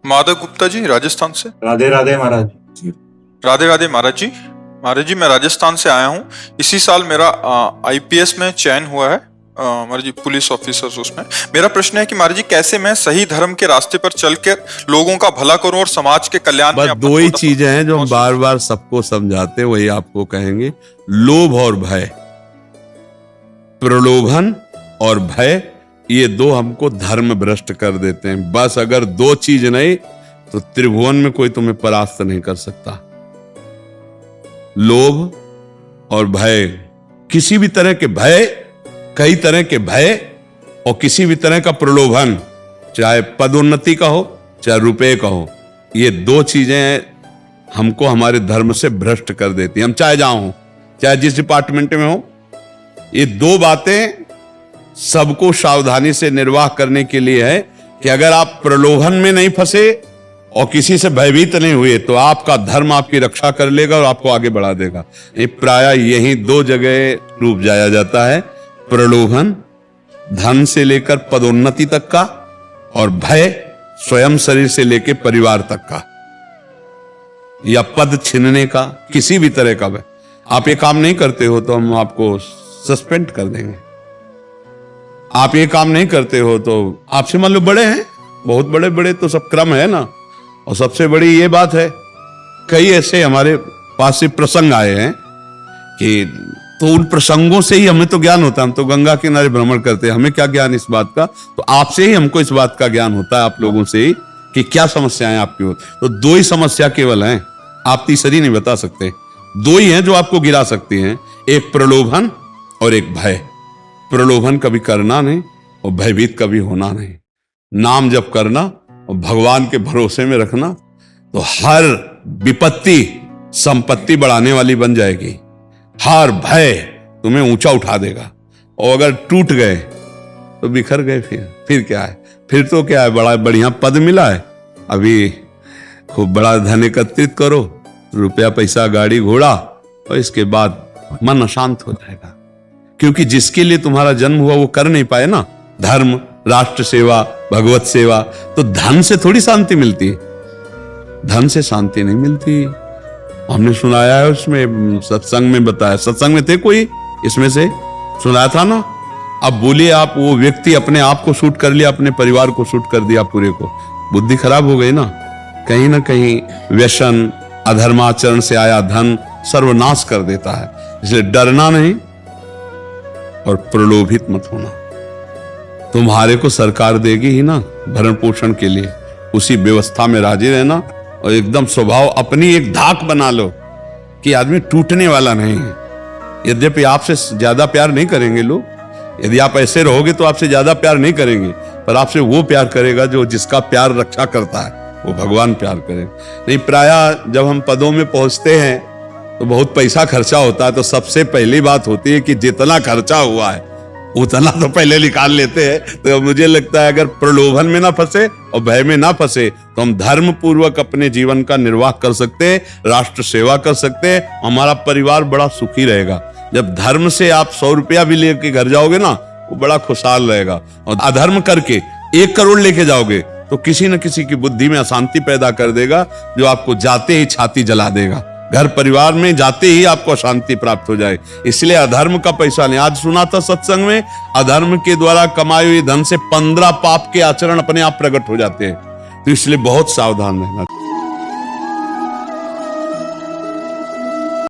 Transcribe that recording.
माधव गुप्ता जी, राजस्थान से। राधे राधे महाराज। राधे राधे महाराज जी। महाराज जी, मैं राजस्थान से आया हूँ। इसी साल मेरा आईपीएस में चयन हुआ है, महाराज जी, पुलिस ऑफिसर्स उसमें। मेरा प्रश्न है कि महाराज जी, कैसे मैं सही धर्म के रास्ते पर चलकर लोगों का भला करूं और समाज के कल्याण में। बस दो ही चीजें हैं जो हम बार बार सबको समझाते हैं, वही आपको कहेंगे। लोभ और भय, प्रलोभन और भय, ये दो हमको धर्म भ्रष्ट कर देते हैं। बस अगर दो चीज नहीं तो त्रिभुवन में कोई तुम्हें परास्त नहीं कर सकता। लोभ और भय, किसी भी तरह के भय, कई तरह के भय और किसी भी तरह का प्रलोभन, चाहे पदोन्नति का हो चाहे रुपए का हो, ये दो चीजें हमको हमारे धर्म से भ्रष्ट कर देती हैं। हम चाहे जहां हो, चाहे जिस डिपार्टमेंट में हो, ये दो बातें सबको सावधानी से निर्वाह करने के लिए है कि अगर आप प्रलोभन में नहीं फंसे और किसी से भयभीत नहीं हुए तो आपका धर्म आपकी रक्षा कर लेगा और आपको आगे बढ़ा देगा। ये प्रायः यही दो जगह रूप जाया जाता है, प्रलोभन धन से लेकर पदोन्नति तक का, और भय स्वयं शरीर से लेकर परिवार तक का, या पद छीनने का, किसी भी तरह का भय। आप ये काम नहीं करते हो तो हम आपको सस्पेंड कर देंगे। आप ये काम नहीं करते हो तो आपसे मान लो बड़े हैं, बहुत बड़े बड़े तो सब क्रम है ना। और सबसे बड़ी ये बात है, कई ऐसे हमारे पास से प्रसंग आए हैं कि तो उन प्रसंगों से ही हमें तो ज्ञान होता है। हम तो गंगा किनारे भ्रमण करते हैं, हमें क्या ज्ञान इस बात का। तो आपसे ही हमको इस बात का ज्ञान होता है, आप लोगों से ही, कि क्या समस्याएं आपकी होती। तो दो ही समस्या केवल हैं, आप तीसरी नहीं बता सकते। दो ही हैं जो आपको गिरा सकती हैं, एक प्रलोभन और एक भय। प्रलोभन कभी करना नहीं और भयभीत कभी होना नहीं। नाम जप करना और भगवान के भरोसे में रखना, तो हर विपत्ति संपत्ति बढ़ाने वाली बन जाएगी। हर भय तुम्हें ऊंचा उठा देगा, और अगर टूट गए तो बिखर गए। फिर क्या है? फिर तो क्या है, बड़ा बढ़िया पद मिला है, अभी खूब बड़ा धन एकत्रित करो, रुपया पैसा गाड़ी घोड़ा, और इसके बाद मन अशांत हो जाएगा। क्योंकि जिसके लिए तुम्हारा जन्म हुआ वो कर नहीं पाए ना, धर्म, राष्ट्र सेवा, भगवत सेवा। तो धन से थोड़ी शांति मिलती है, धन से शांति नहीं मिलती। हमने सुनाया है, उसमें सत्संग में बताया, सत्संग में थे कोई इसमें से सुनाया था ना। अब बोलिए आप, वो व्यक्ति अपने आप को शूट कर लिया, अपने परिवार को शूट कर दिया, पूरे को, बुद्धि खराब हो गई ना कहीं व्यसन, अधर्माचरण से आया धन सर्वनाश कर देता है। इसलिए डरना नहीं और प्रलोभित मत होना। तुम्हारे को सरकार देगी ही ना भरण पोषण के लिए, उसी व्यवस्था में राजी रहना, और एकदम स्वभाव अपनी एक धाक बना लो कि आदमी टूटने वाला नहीं है। यद्यपि आपसे ज्यादा प्यार नहीं करेंगे लोग, यदि आप ऐसे रहोगे तो आपसे ज्यादा प्यार नहीं करेंगे, पर आपसे वो प्यार करेगा जो जिसका प्यार रक्षा करता है, वो भगवान प्यार करेगा। नहीं, प्रायः जब हम पदों में पहुंचते हैं तो बहुत पैसा खर्चा होता है, तो सबसे पहली बात होती है कि जितना खर्चा हुआ है उतना तो पहले निकाल लेते हैं। तो मुझे लगता है अगर प्रलोभन में ना फंसे और भय में ना फंसे तो हम धर्म पूर्वक अपने जीवन का निर्वाह कर सकते हैं, राष्ट्र सेवा कर सकते हैं, हमारा परिवार बड़ा सुखी रहेगा। जब धर्म से आप 100 रुपया भी लेके घर जाओगे ना, वो बड़ा खुशहाल रहेगा। और अधर्म करके 1 करोड़ लेके जाओगे तो किसी न किसी की बुद्धि में अशांति पैदा कर देगा, जो आपको जाते ही छाती जला देगा। घर परिवार में जाते ही आपको अशांति प्राप्त हो जाए। इसलिए अधर्म का पैसा नहीं। आज सुना था सत्संग में, अधर्म के द्वारा कमाई हुई धन से 15 पाप के आचरण अपने आप प्रकट हो जाते हैं। तो इसलिए बहुत सावधान रहना।